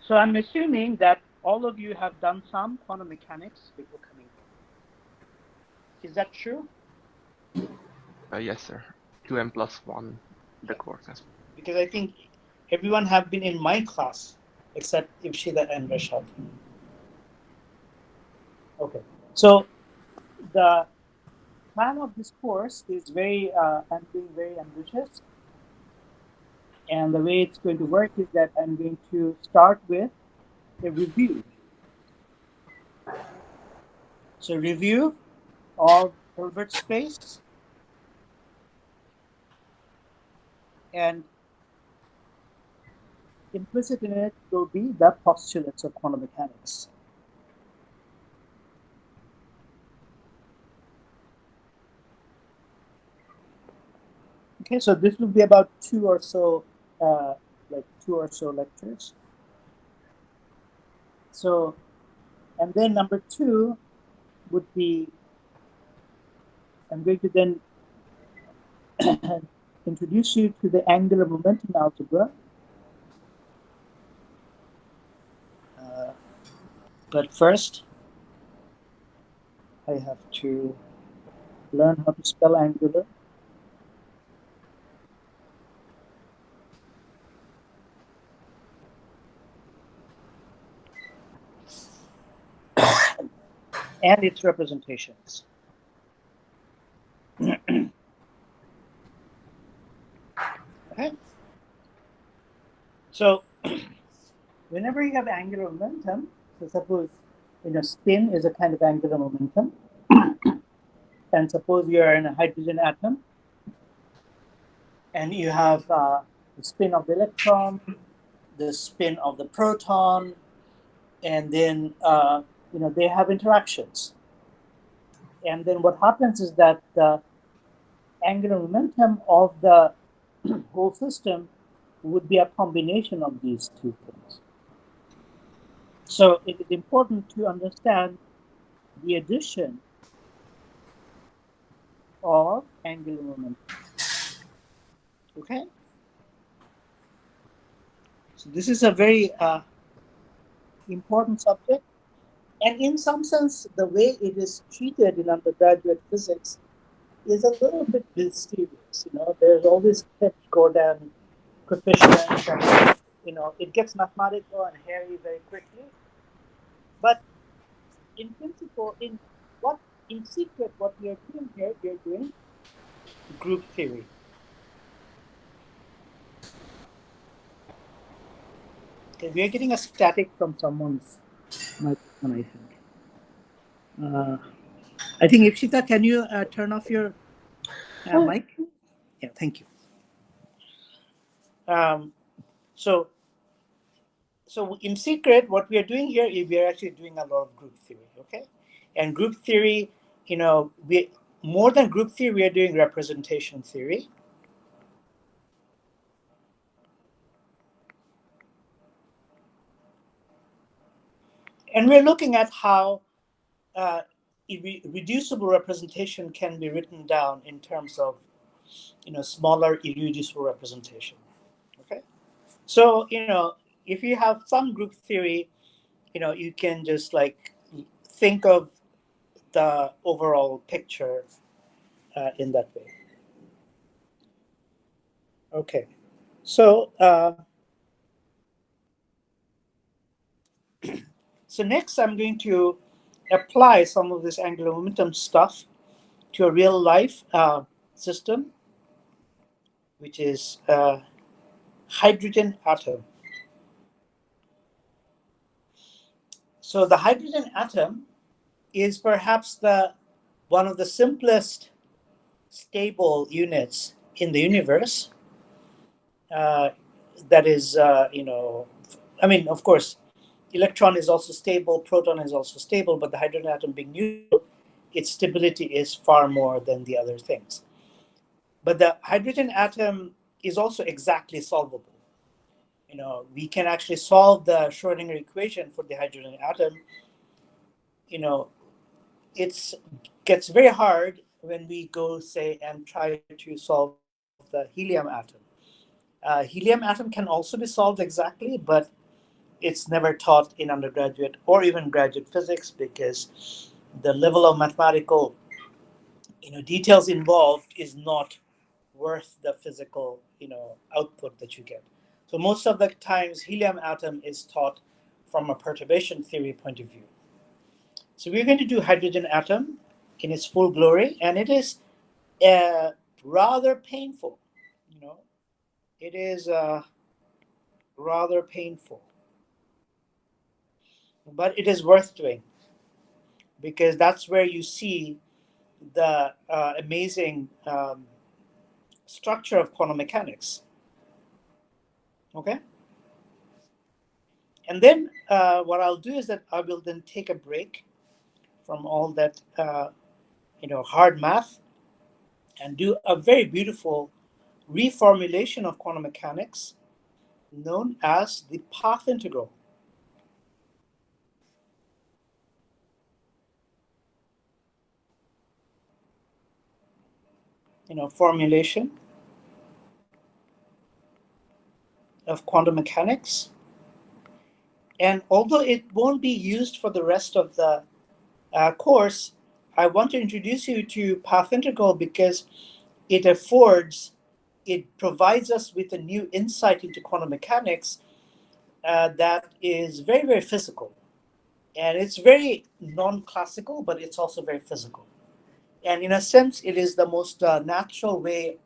So I'm assuming that all of you have done some quantum mechanics before coming here. Is that true? Yes, sir. 2m plus 1, the Okay. courses. Because I think everyone have been in my class except Ibshida and Rashad. Okay. So the plan of this course is I'm being very ambitious. And the way it's going to work is that I'm going to start with a review. So review of Hilbert space, and implicit in it will be the postulates of quantum mechanics. Okay, so this will be about uh, two or so lectures. So, and then number two would be, I'm going to then introduce you to the angular momentum algebra. Uh, but first, I have to learn how to spell angular. And its representations. Okay? So whenever you have angular momentum, so suppose spin is a kind of angular momentum, and suppose you are in a hydrogen atom, and you have the spin of the electron, the spin of the proton, and then they have interactions. And then what happens is that the angular momentum of the whole system would be a combination of these two things. So it is important to understand the addition of angular momentum. Okay, so this is a very important subject, and in some sense, the way it is treated in undergraduate physics is a little bit mysterious. There's all these Gordon coefficients, and it gets mathematical and hairy very quickly. But in principle, in secret, what we are doing here, we are doing group theory. Okay, we are getting a static from someone's microphone, I think. I think Ipshita, can you turn off your mic? Yeah, thank you. Um, so, so in secret, what we are doing here is we are actually doing a lot of group theory. Okay, and group theory, we more than group theory, we are doing representation theory. And we're looking at how reducible representation can be written down in terms of smaller irreducible representation. Okay, so if you have some group theory, you can just like think of the overall picture in that way. Okay, so so next I'm going to apply some of this angular momentum stuff to a real life system, which is hydrogen atom. So the hydrogen atom is perhaps the one of the simplest stable units in the universe. Uh, that is, I mean, of course, electron is also stable, proton is also stable, but the hydrogen atom being neutral, its stability is far more than the other things. But the hydrogen atom is also exactly solvable. We can actually solve the Schrodinger equation for the hydrogen atom. It gets very hard when we go, say, and try to solve the helium atom. Helium atom can also be solved exactly, but it's never taught in undergraduate or even graduate physics because the level of mathematical details involved is not worth the physical output that you get. So most of the times helium atom is taught from a perturbation theory point of view. So we're going to do hydrogen atom in its full glory, and it is rather painful. It is rather painful, but it is worth doing because that's where you see the amazing structure of quantum mechanics. Okay, and then what I'll do is that I will then take a break from all that hard math and do a very beautiful reformulation of quantum mechanics known as the path integral. Formulation of quantum mechanics. And although it won't be used for the rest of the course, I want to introduce you to path integral because it provides us with a new insight into quantum mechanics that is very, very physical. And it's very non-classical, but it's also very physical. And in a sense, it is the most natural way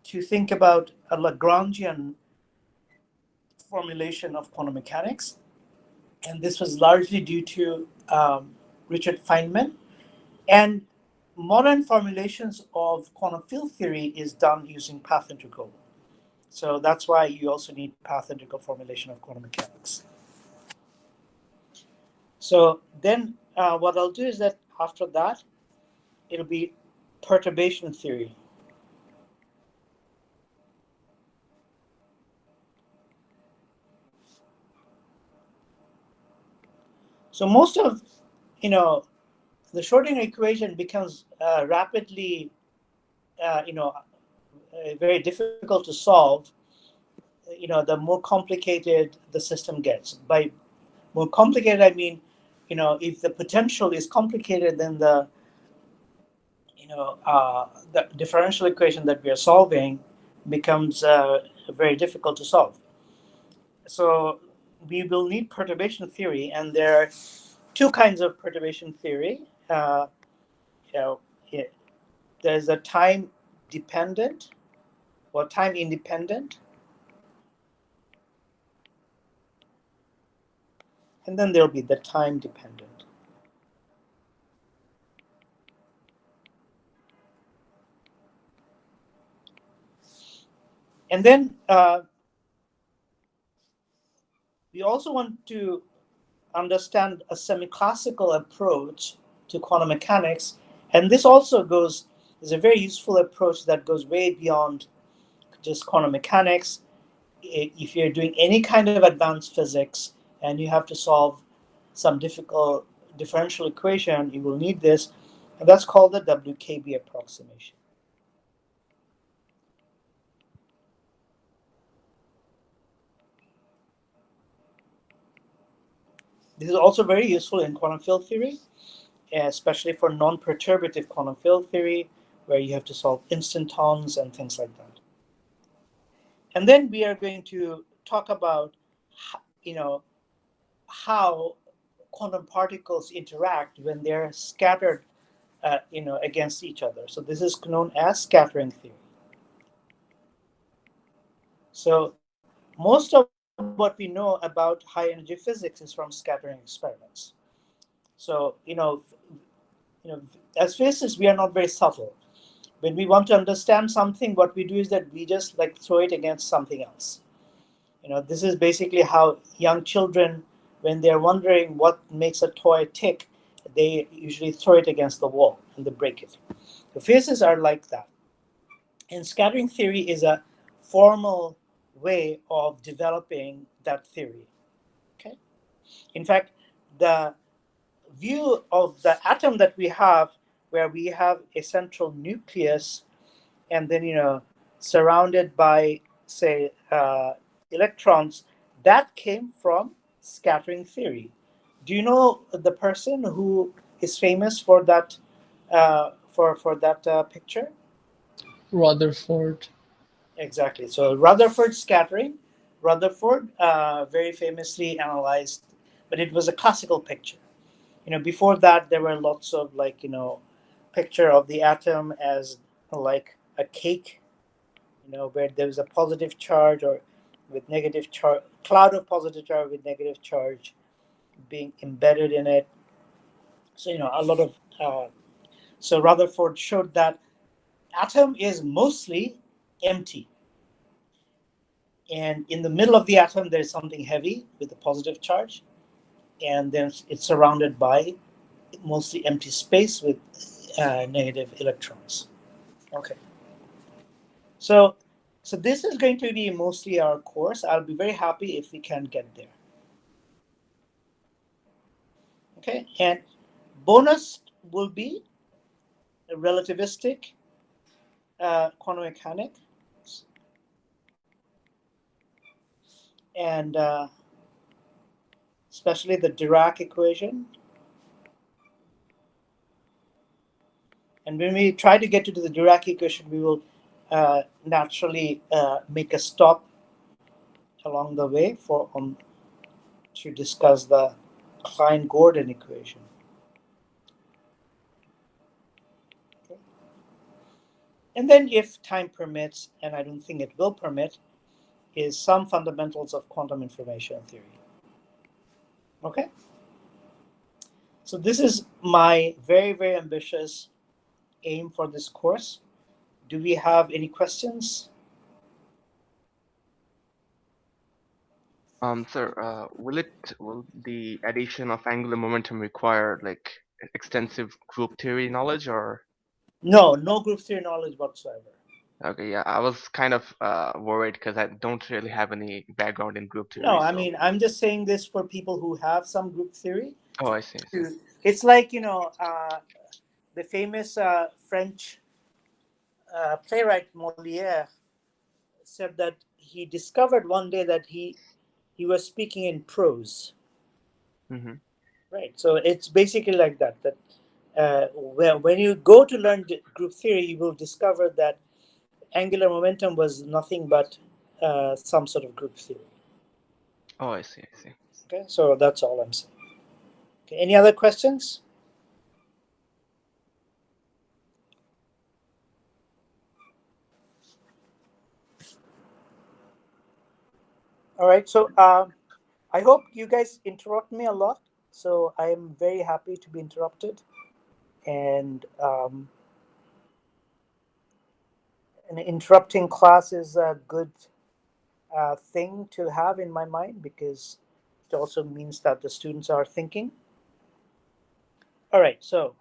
to think about a Lagrangian formulation of quantum mechanics. And this was largely due to Richard Feynman. And modern formulations of quantum field theory is done using path integral. So that's why you also need path integral formulation of quantum mechanics. So then what I'll do is that after that, it'll be perturbation theory. So most of, the Schrodinger equation becomes rapidly, very difficult to solve. The more complicated the system gets. By more complicated, I mean, if the potential is complicated, then the differential equation that we are solving becomes very difficult to solve. So we will need perturbation theory, and there are two kinds of perturbation theory. You know, there's a time dependent or time independent, and then there'll be the time dependent. And then we also want to understand a semi-classical approach to quantum mechanics, and this also is a very useful approach that goes way beyond just quantum mechanics. If you're doing any kind of advanced physics and you have to solve some difficult differential equation, you will need this, and that's called the WKB approximation. This is also very useful in quantum field theory, especially for non-perturbative quantum field theory, where you have to solve instantons and things like that. And then we are going to talk about, how quantum particles interact when they're scattered, against each other. So this is known as scattering theory. So most of what we know about high energy physics is from scattering experiments. So as physicists, we are not very subtle. When we want to understand something, what we do is that we just throw it against something else. This is basically how young children, when they're wondering what makes a toy tick, they usually throw it against the wall and they break it. The physicists are like that. And scattering theory is a formal way of developing that theory. Okay. In fact, the view of the atom that we have, where we have a central nucleus and then surrounded by, say, electrons, that came from scattering theory. Do you know the person who is famous for that picture? Rutherford. Exactly. So Rutherford scattering. Rutherford very famously analyzed, but it was a classical picture. Before that there were lots of, like, picture of the atom as like a cake, where there was a positive charge or with negative charge, cloud of positive charge with negative charge being embedded in it. So a lot of so Rutherford showed that atom is mostly empty, and in the middle of the atom there's something heavy with a positive charge, and then it's surrounded by mostly empty space with negative electrons. Okay, so this is going to be mostly our course. I'll be very happy if we can get there. Okay, and bonus will be relativistic quantum mechanics, and especially the Dirac equation. And when we try to get to the Dirac equation, we will naturally make a stop along the way to discuss the Klein-Gordon equation. Okay. And then, if time permits, and I don't think it will permit, is some fundamentals of quantum information theory. Okay? So this is my very, very ambitious aim for this course. Do we have any questions? Sir, will the addition of angular momentum require like extensive group theory knowledge or? No, no group theory knowledge whatsoever. Okay, yeah, I was kind of worried because I don't really have any background in group No, theory, I so. mean, I'm just saying this for people who have some group theory. Oh, I see, I see. It's like, the famous French playwright Molière said that he discovered one day that he was speaking in prose. Mm-hmm. Right. So it's basically like that. That when you go to learn group theory, you will discover that angular momentum was nothing but some sort of group theory. Oh, I see, I see. Okay. So that's all I'm saying. Okay. Any other questions? All right. So I hope you guys interrupt me a lot. So I am very happy to be interrupted, and an interrupting class is a good thing to have in my mind, because it also means that the students are thinking. All right. So